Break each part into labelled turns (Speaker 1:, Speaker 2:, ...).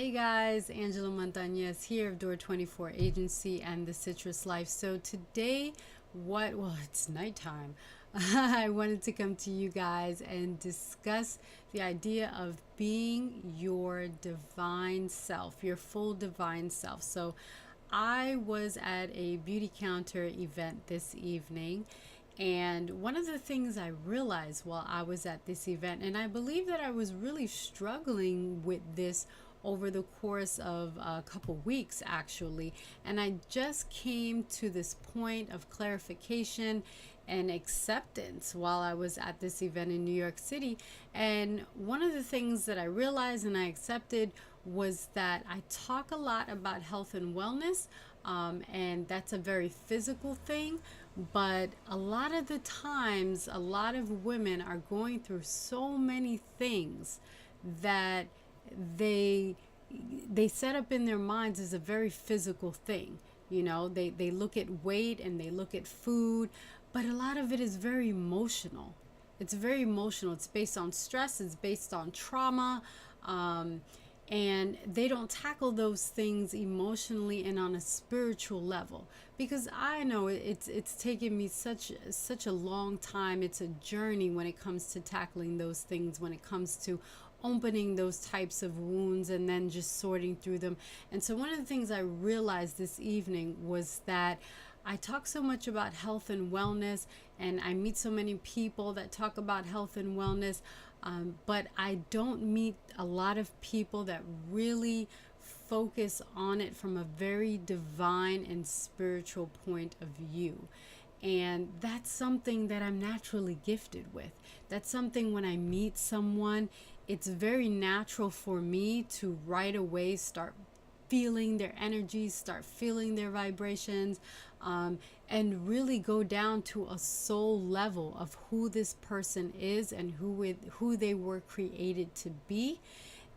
Speaker 1: Hey guys, Angela Montañez here of Door 24 Agency and the Citrus Life. So today, it's nighttime. I wanted to come to you guys and discuss the idea of being your divine self, your full divine self. So I was at a beauty counter event this evening, and one of the things I realized while I was at this event, and I believe that I was really struggling with this over the course of a couple weeks actually, and I just came to this point of clarification and acceptance while I was at this event in New York City. And one of the things that I realized and I accepted was that I talk a lot about health and wellness, and that's a very physical thing. But a lot of the times, a lot of women are going through so many things that they they set up in their minds as a very physical thing. They look at weight and they look at food, but a lot of it is very emotional. It's very emotional. It's based on stress, it's based on trauma. And they don't tackle those things emotionally and on a spiritual level, because I know it's taken me such a long time. It's a journey when it comes to tackling those things, when it comes to opening those types of wounds and then just sorting through them. And so one of the things I realized this evening was that I talk so much about health and wellness, and I meet so many people that talk about health and wellness, but I don't meet a lot of people that really focus on it from a very divine and spiritual point of view. And that's something that I'm naturally gifted with. That's something when I meet someone, it's very natural for me to right away start feeling their energies, start feeling their vibrations, and really go down to a soul level of who this person is and who they were created to be,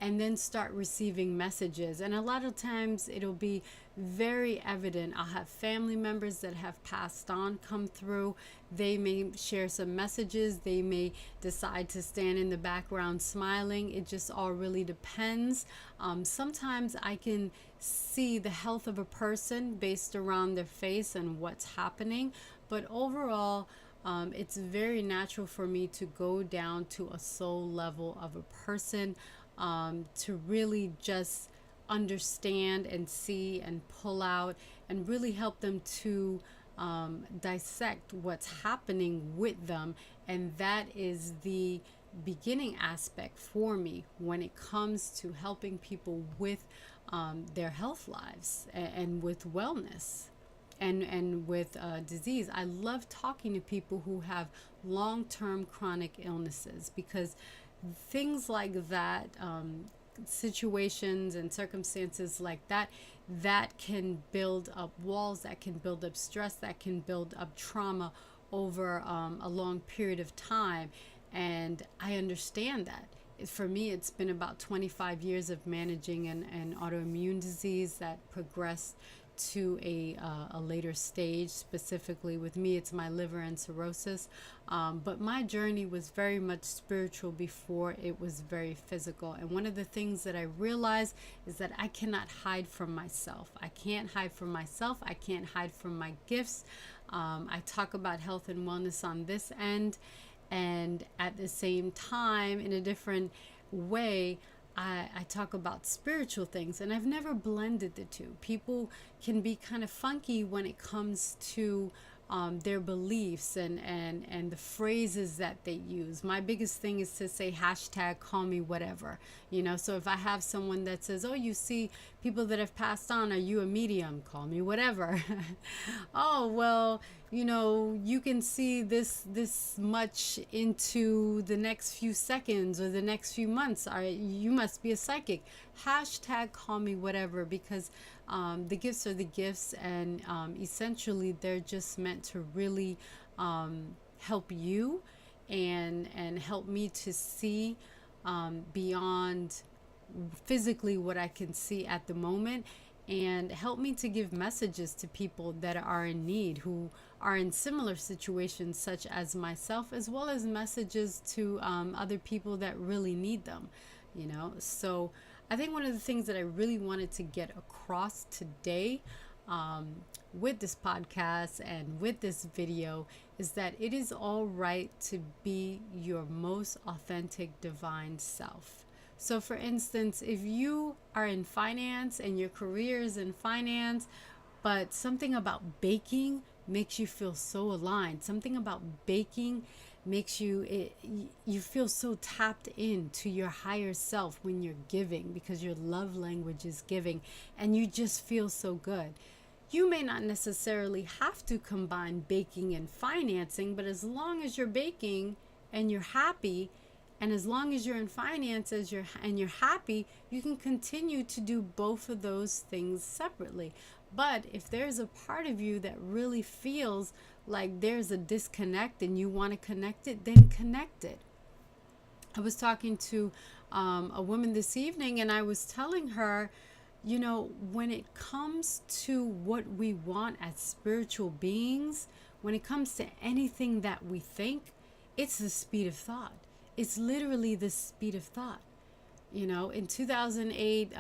Speaker 1: and then start receiving messages. And a lot of times it'll be very evident. I'll have family members that have passed on come through. They may share some messages. They may decide to stand in the background smiling. It just all really depends. Sometimes I can see the health of a person based around their face and what's happening. But overall, it's very natural for me to go down to a soul level of a person, to really just understand and see and pull out and really help them to dissect what's happening with them. And that is the beginning aspect for me when it comes to helping people with their health lives and with wellness and with disease. I love talking to people who have long-term chronic illnesses, because things like that, situations and circumstances like that, that can build up walls, that can build up stress, that can build up trauma over a long period of time. And I understand that. For me, it's been about 25 years of managing an autoimmune disease that progressed to a later stage. Specifically with me, it's my liver and cirrhosis. But my journey was very much spiritual before it was very physical. And one of the things that I realized is that I cannot hide from myself. I can't hide from myself. I can't hide from my gifts. I talk about health and wellness on this end, and at the same time, in a different way, I talk about spiritual things, and I've never blended the two. People can be kind of funky when it comes to their beliefs and the phrases that they use. My biggest thing is to say hashtag call me whatever. So if I have someone that says, oh, you see people that have passed on, are you a medium? Call me whatever. Oh, well, you can see this much into the next few seconds or the next few months. You must be a psychic. Hashtag call me whatever, because the gifts are the gifts, and essentially they're just meant to really help you and help me to see beyond physically what I can see at the moment, and help me to give messages to people that are in need, who are in similar situations such as myself, as well as messages to other people that really need them. So I think one of the things that I really wanted to get across today, with this podcast and with this video, is that it is all right to be your most authentic divine self. So, for instance, if you are in finance and your career is in finance, but something about baking makes you feel so aligned, something about baking makes you feel so tapped into your higher self when you're giving, because your love language is giving, and you just feel so good. You may not necessarily have to combine baking and financing, but as long as you're baking and you're happy, and as long as you're in finances you're happy, you can continue to do both of those things separately. But if there's a part of you that really feels like there's a disconnect and you want to connect it, then connect it. I was talking to a woman this evening, and I was telling her, when it comes to what we want as spiritual beings, when it comes to anything that we think, it's the speed of thought. It's literally the speed of thought. In 2008,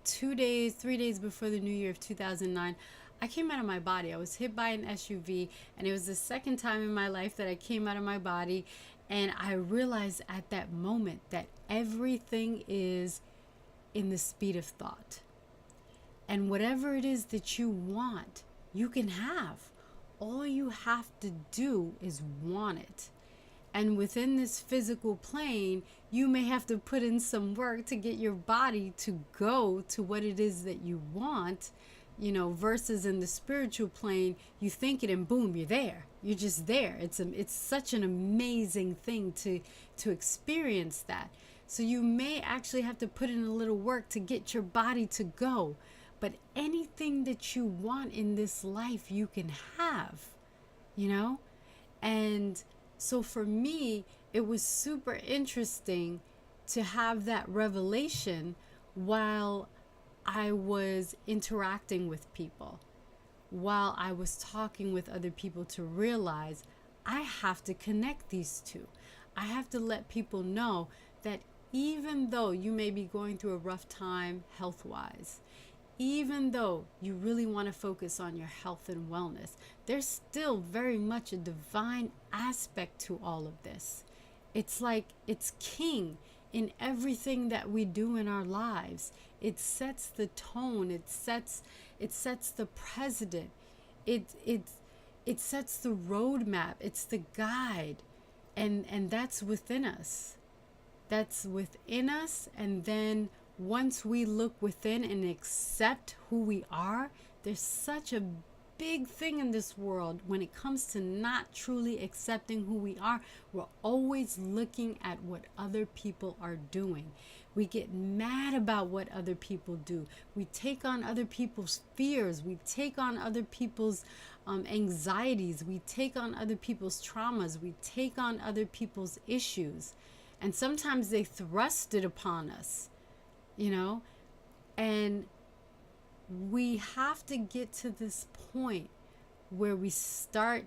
Speaker 1: 3 days before the new year of 2009, I came out of my body. I was hit by an SUV, and it was the second time in my life that I came out of my body. And I realized at that moment that everything is in the speed of thought. And whatever it is that you want, you can have. All you have to do is want it. And within this physical plane, you may have to put in some work to get your body to go to what it is that you want, versus in the spiritual plane, you think it and boom, you're there. You're just there. It's such an amazing thing to experience that. So you may actually have to put in a little work to get your body to go. But anything that you want in this life, you can have, And so for me, it was super interesting to have that revelation while I was interacting with people, while I was talking with other people, to realize I have to connect these two. I have to let people know that even though you may be going through a rough time health-wise, even though you really want to focus on your health and wellness, there's still very much a divine aspect to all of this. It's like it's king in everything that we do in our lives. It sets the tone. It sets the precedent. It sets the roadmap. It's the guide, and that's within us. That's within us, and then once we look within and accept who we are, there's such a big thing in this world when it comes to not truly accepting who we are. We're always looking at what other people are doing. We get mad about what other people do. We take on other people's fears. We take on other people's anxieties. We take on other people's traumas. We take on other people's issues. And sometimes they thrust it upon us, and we have to get to this point where we start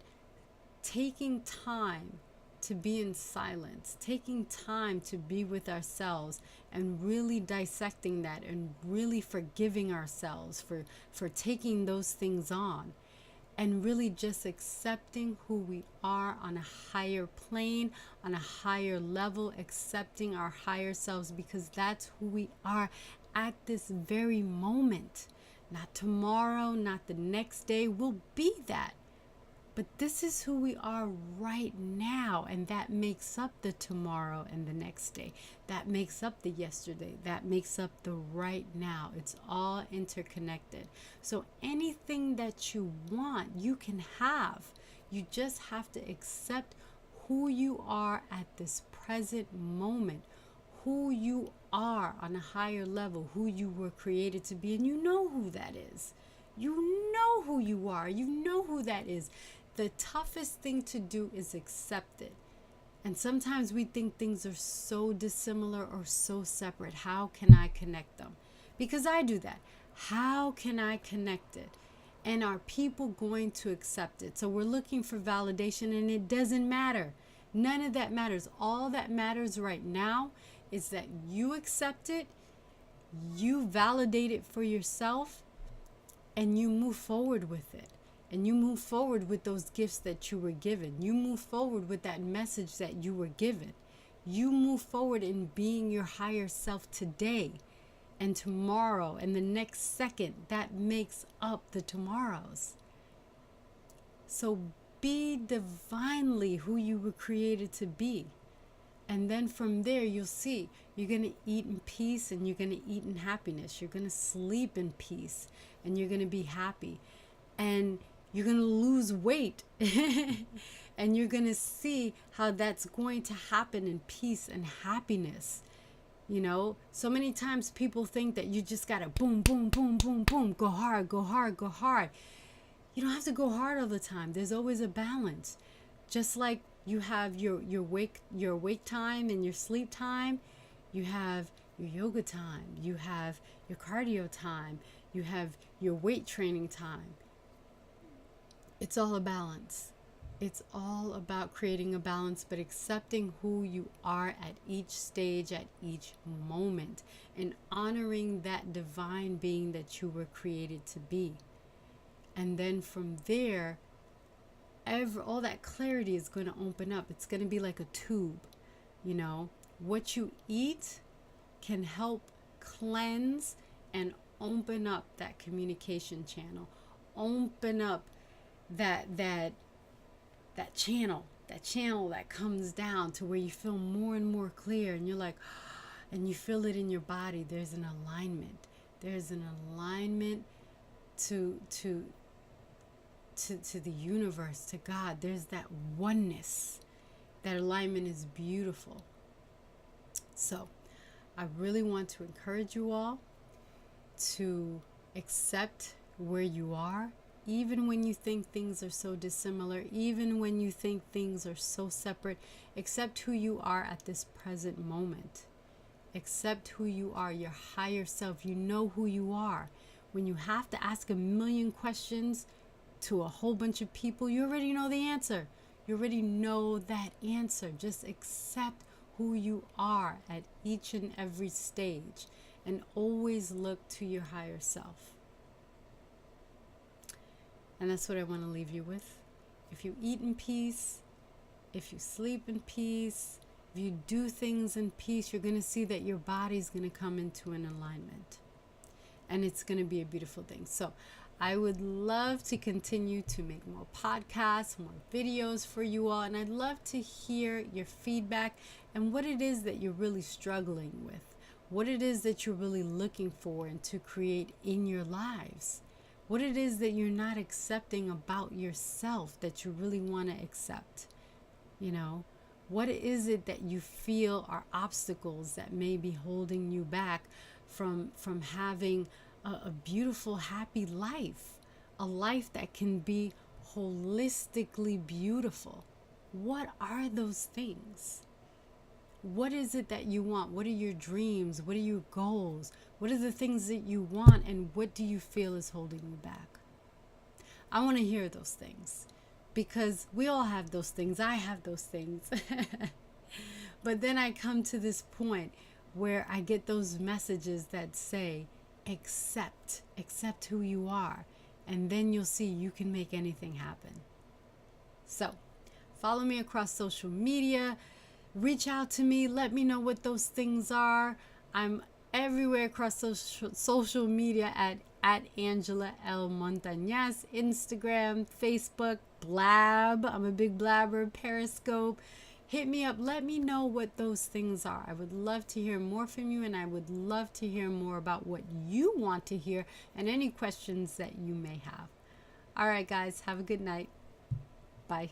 Speaker 1: taking time to be in silence, taking time to be with ourselves, and really dissecting that, and really forgiving ourselves for taking those things on, and really just accepting who we are on a higher plane, on a higher level, accepting our higher selves, because that's who we are at this very moment. Not tomorrow, not the next day. We'll be that. But this is who we are right now, and that makes up the tomorrow and the next day. That makes up the yesterday. That makes up the right now. It's all interconnected. So anything that you want, you can have. You just have to accept who you are at this present moment, who you are on a higher level, who you were created to be, and you know who that is. You know who you are. You know who that is. The toughest thing to do is accept it. And sometimes we think things are so dissimilar or so separate. How can I connect them? Because I do that. How can I connect it? And are people going to accept it? So we're looking for validation, and it doesn't matter. None of that matters. All that matters right now is that you accept it, you validate it for yourself and you move forward with it. And you move forward with those gifts that you were given. You move forward with that message that you were given. You move forward in being your higher self today and tomorrow and the next second. That makes up the tomorrows. So be divinely who you were created to be. And then from there, you'll see you're going to eat in peace and you're going to eat in happiness. You're going to sleep in peace and you're going to be happy. And you're going to lose weight. And you're going to see how that's going to happen in peace and happiness. You know, so many times people think that you just got to boom, boom, boom, boom, boom, go hard, go hard, go hard. You don't have to go hard all the time. There's always a balance. Just like you have your wake time and your sleep time, you have your yoga time, you have your cardio time, you have your weight training time. It's all a balance. It's all about creating a balance, but accepting who you are at each stage, at each moment, and honoring that divine being that you were created to be. And then from there, all that clarity is going to open up. It's going to be like a tube. You know, what you eat can help cleanse and open up that communication channel. Open up that channel that comes down to where you feel more and more clear, and you're like, and you feel it in your body. There's an alignment. There's an alignment to the universe, to God. There's that oneness. That alignment is beautiful. So I really want to encourage you all to accept where you are, even when you think things are so dissimilar, even when you think things are so separate. Accept who you are at this present moment. Accept who you are, your higher self. You know who you are. When you have to ask a million questions to a whole bunch of people, you already know the answer. You already know that answer. Just accept who you are at each and every stage, and always look to your higher self. And that's what I want to leave you with. If you eat in peace, if you sleep in peace, if you do things in peace, you're going to see that your body's going to come into an alignment. And it's going to be a beautiful thing. So I would love to continue to make more podcasts, more videos for you all. And I'd love to hear your feedback and what it is that you're really struggling with. What it is that you're really looking for and to create in your lives. What it is that you're not accepting about yourself that you really want to accept. You know, what is it that you feel are obstacles that may be holding you back from having a beautiful, happy life, a life that can be holistically beautiful? What are those things? What is it that you want? What are your dreams? What are your goals? What are the things that you want, and what do you feel is holding you back? I want to hear those things, because we all have those things. I have those things. But then I come to this point where I get those messages that say, accept who you are, and then you'll see you can make anything happen. So follow me across social media. Reach out to me. Let me know what those things are. I'm everywhere across social media at Angela L. Montañez, Instagram, Facebook, Blab. I'm a big blabber. Periscope. Hit me up. Let me know what those things are. I would love to hear more from you, and I would love to hear more about what you want to hear and any questions that you may have. All right, guys. Have a good night. Bye.